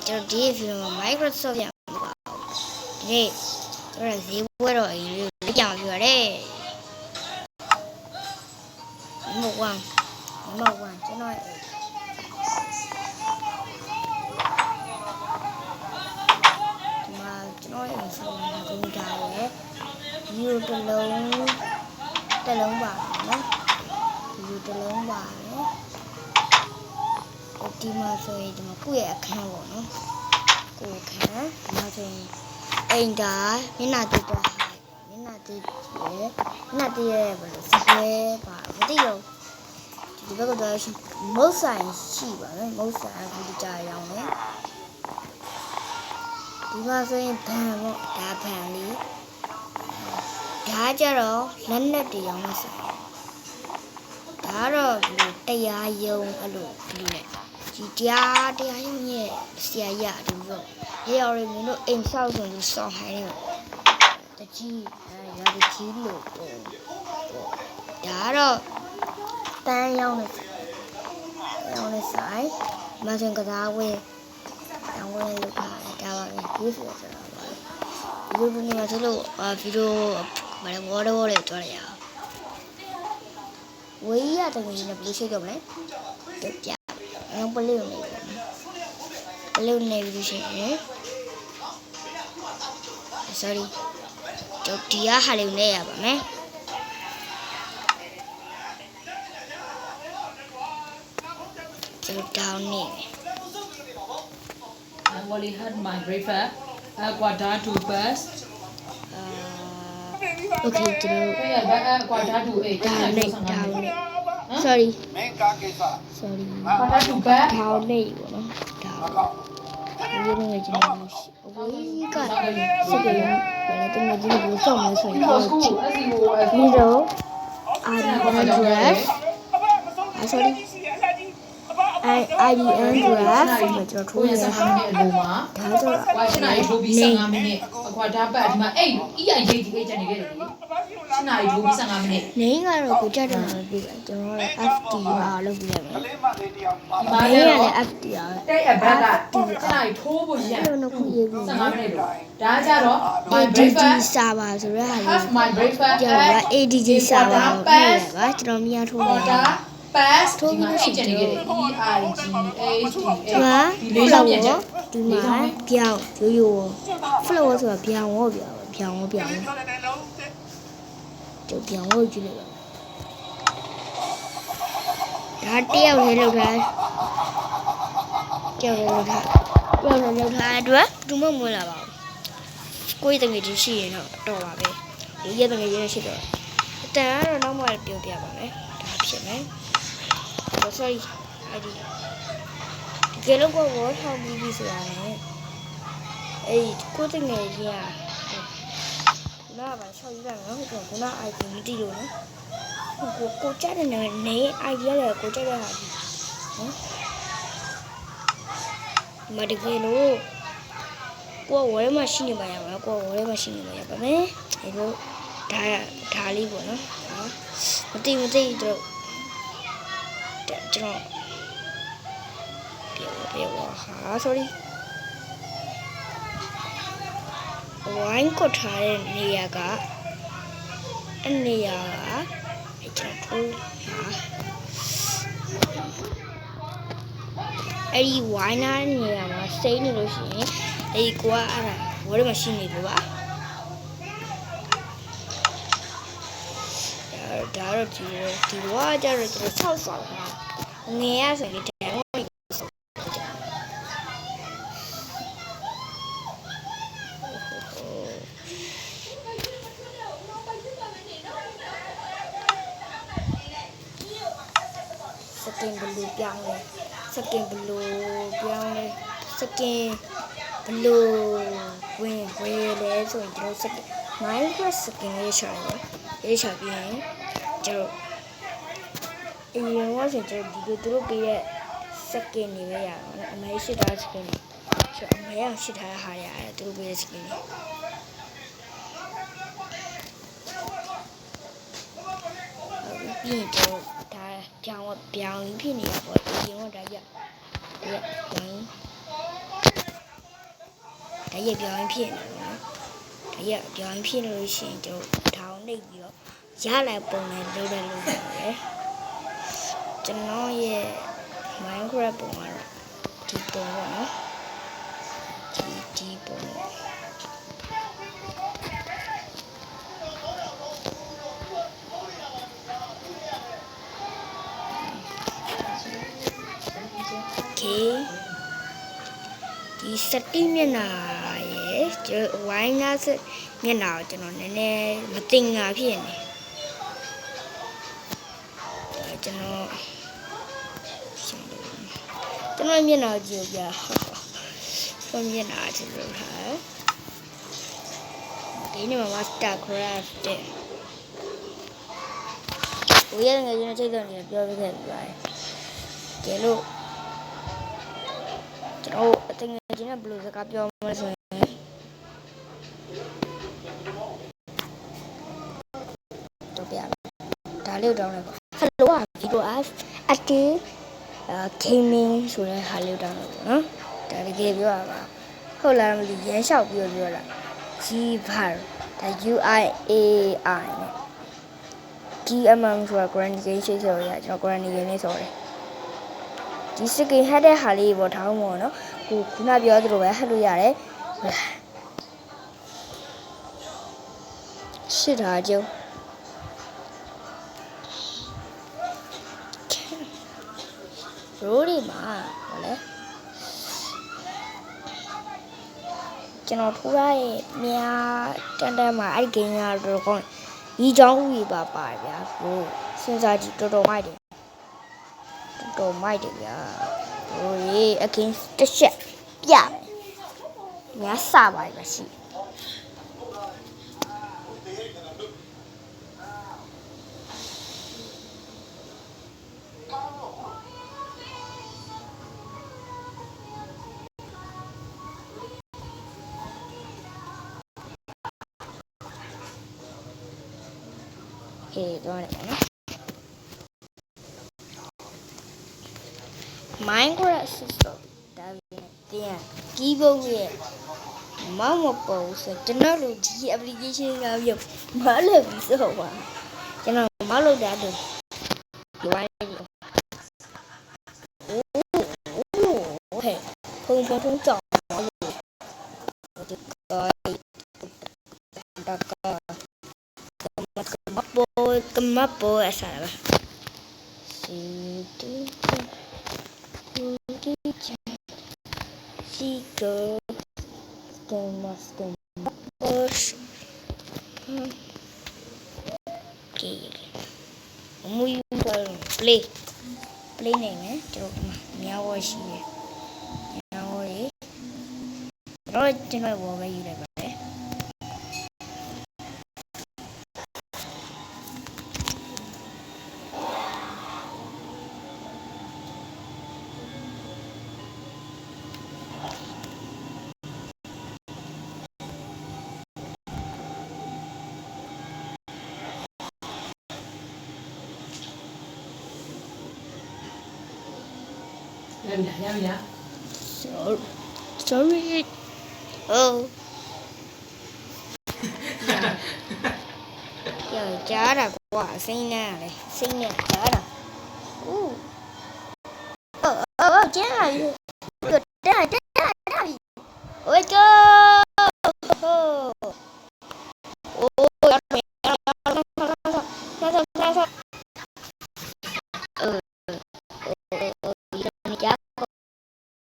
ကျွန်တော်ဒီဗီဒီယိုမှာ Microsoft ရမှာပါဒီနေ့ကျွန်တော်ဈေးပွဲတော့အရင်လေးကြောင်ပြရတယ်number 1ကျွန်တော်ဒီမှာကျွန်တော်အိမ်ဆောင်နေတာကိုဒါရယ်ဒီလိုတစ်လုံးပါနော်ဒီလိုတစ်လုံးပါတယ်ဒီမှာဆိုရင်ဒီမှာကိုယ့်ရဲ့အခန်းပေါ့နော်ကိုယ်ခန်းဒီမှာဆိုရင်အိမ်ဒါမျက်နှာတိတော့မျက်နှာတိရဲ့ဘယ်လိုစပွဲပါမသိတော့ဒီဘက်ကတော့မုတ်ဆိုင်ရှိပါမယ်မုတ်ဆိုင်ဒီကြာရောင်းတယ်ဒီမှာဆိုရင်ဘန်ပေါ့ဒါဘန်လေးဒါကြတော့လက်နဲ့တရောင်းလို့ဆိုင်ဒါတော့ဒီတရားယုံအဲ့လိုဒီနဲ့ဒီတရားယုံရဲ့ဆရာကြီးဒီလိုရော်ရင်းတို့အိမ်ဆောက်ဆိုလို့စောင်းဟိုင်းတယ်တကြီးရာတကြီးလို့ဒါတော့တန်းရောင်းနေဆိုင်မဆင်ကစားဝင်းတောင်းဝင်းလုပ်တာဒါပါပဲဒီဆိုတော့ပါဒီလိုနေမှာဆိုလို့ဗီဒီယိုမလဲဘောတော်လေးတွေ့ရအောင်ဝေးရတဲ့ငွေနဲ့ဘယ်လိုရှိကြမလဲပြအောင်ပလေးနေပြီပလေးနေပြီရှင် sorry တော့ဒီဟာလေးနဲ့ရပါမယ်down here. I've already had my breakfast. Quarter to past. Okay, quarter to 8. Down. Sorry. Quarter to past. Down here, no. Down. You know what you mean? We got second. But I think we do so much for you. Middle. Sorry. IDN ဆိုတာကျွန်တော်ထိုးရတာဒါဆိုတော့ရှင်းနိုင်ထိုးပြီး15မိနစ်အကွာဓာတ်ပတ်ဒီမှာအဲ့ EI ရေးဒီချက်နေခဲ့တယ်လေရှင်းနိုင်ထိုးပြီး15မိနစ်နေကတော့ကိုကြက်တယ်မသိဘူးကျွန်တော်လည်း FTR လုပ်ပြရမယ်ဒီမှာလည်း FTR တဲ့ဘက်ကရှင်းနိုင်ထိုးဖို့ရအဲ့လိုနှစ်ခုရေးပြီး15မိနစ်လို့ဒါကြတော့ my ADG breakfast server ဆိုတဲ့ဟာလေး have my breakfast ကျွန်တော်က ADG server ကိုရေးရပါကျွန်တော်မြင်ထိုးနေတာ pass ဒီမှာအဲ့ချက်နေခဲ့တယ် EIGHTA ဒီလေးဆောင်ပြန်ချက်ဒီမှာပြောင်းရိုး flow ဆိုတာပြောင်းကြည့်လိုက်ပါပြောင်းကြည့်လိုက်ပါဒါတယောက်လေးလောက်ထားအတွက်ဒူမမွေးလာပါဘူးကိုယ်တငယ်ချင်းရှိရင်တော့တော်ပါပဲဒီရဲ့တငယ်ချင်းရှိတော့အတန်ကတော့နောက်မှပြောပြပါမယ်ဒါဖြစ်မယ်sorry အဲ့ဒီကလေးကဝေါ်ထောက်ပြီးဆိုတာနဲ့အဲ့ကိုတငယ်ကြီးကနားပါဆောက်ရတာနော်ခုန ID မသိလို့နော်ကိုကြတဲ့နေ ID ရတယ်ကိုကြတဲ့ဟာဒီနော်မတကယ်လို့ကိုဝဲမရှိနေပါရပါကိုဝဲမရှိနေပါရပါမယ်အဲ့လိုဒါလေးပေါ့နော်မသိတော့ကျွန်တော်ပြောဟာ sorry ဝိုင်းကိုထားတဲ့နေရာကကျွန်တော်ထိုးဟာအဲ့ဒီဝိုင်းနာနေရာမှာစိမ့်နေလို့ရှိရင်အဲ့ဒီကိုကအဲ့ဒါဝဲမရှိနေဘူးပါဒါတော့ဒီဝါကြတော့ကျွန်တော်ဆောက်တာငယ်ရဆိုရင်တိုင်ဝိုင်းစကင်ဘလူးပြောင်းလဲစကင်ဘလူးဝင်လဲဆိုရင်ကျွန်တော်စကင် Minecraft စကင်ရေးချပြီးရင်ကျွန်တော်အရင်ကဆိုကျွန်တော်ဒီလိုသူတို့ပေးတဲ့စကင်တွေပဲရအောင်အမေရှိတာစကင်တွေဆိုအမေကရှိထားတဲ့ဟာတွေအဲ့သူတို့ပေးတဲ့စကင်တွေပြီးရင်တော့ဒါပြောင်းဖြစ်နေတာပေါ့ဒီရင်ကဒါကြ ဒါရက်ပြောင်းဖြစ်နေတယ်နော်ဒါရက်ပြောင်းဖြစ်လို့ရှိရင်ကျွန်တော်ထောင်နှိပ်ပြီးတော့ရလိုက်ပုံနဲ့လုပ်တယ်လို့ပြောတယ်ကျွန်တော်ရဲ့ Minecraft ပုံကတော့ဒီပုံပေါ့နော်ဒီပုံဒီစတိမျက်နှာရဲ့ကျွန်တော်ဝိုင်းနားမျက်နှာကိုကျွန်တော်နည်းနည်းမတင်ငါဖြစ်နေကျွန်တော်မျက်နှာကြည့်ပြကျွန်တော်မျက်နှာကြည့်လို့ဟာဒီနေ့မှာ Master Craft တဲ့ဘိုးရဲ့ငယ်ချင်းချိတ်တော့နေပြောပြခဲ့ပြပါတယ်ကဲလို့ကျွန်တော်အတင်ငယ်ချင်းနဲ့ဘယ်လိုစကားပြောမလဲဆိုရင်တော့ပြဒါလေးတောင်းလိုက်ပါ Hello video active gaming ဆိုတဲ့ဟာလေးတောင်းလိုက်ပါနော်ဒါတကယ်ပြောရပါဟုတ်လားမသိရမ်းလျှောက်ပြောလာ G bar ဒါ UIAI နဲ့ GMM ဆိုတာ Granny Game ရှိဆိုရကျွန်တော် Granny Game လေးဆိုတယ်ဒီ skin ဟက်တဲ့ဟာလေးပေါ်ထောင်းမို့နော်ခုနပြောသလိုပဲဟက်လို့ရတယ်ရှစ်ထားကြုံရိုးဒီမှာဟောလေကျွန်တော်ထိုးရရဲ့မြားတန်တန်မှာအဲ့ဒီ game ကတော့ကောင်းရီချောင်းဦးပါပါတယ်ဗျာဟိုစဉ်းစားကြည့်တော်တော်မိုက်တယ်ဗျာဟိုရေအကင်းတစ်ချက်ပြမယ်မြားစပါတယ်ဗျာရှိတော့တယ်နော် Minecraft system ဒါပြန်keyboard ရဲ့မောင်မပေါ်ဆိုကျွန်တော်တို့ဒီ application ကပြမလုပ်ပြီးဆိုပါကျွန်တော်မလုပ်တာတော့ဒီဝိုင်းโอเคဖုန်းကြောက်ဒီကမပေါ်အစားပါစီတီChico, okay. Muy play name, pero me hago así. Me hago ahí. No, yo no voy a ir a ver. Yeah. Sorry. Oh. Giờ chá ra quả xinh nè này, xinh nè chá ra. Chá rồi. Chá rồi. Ôi trời.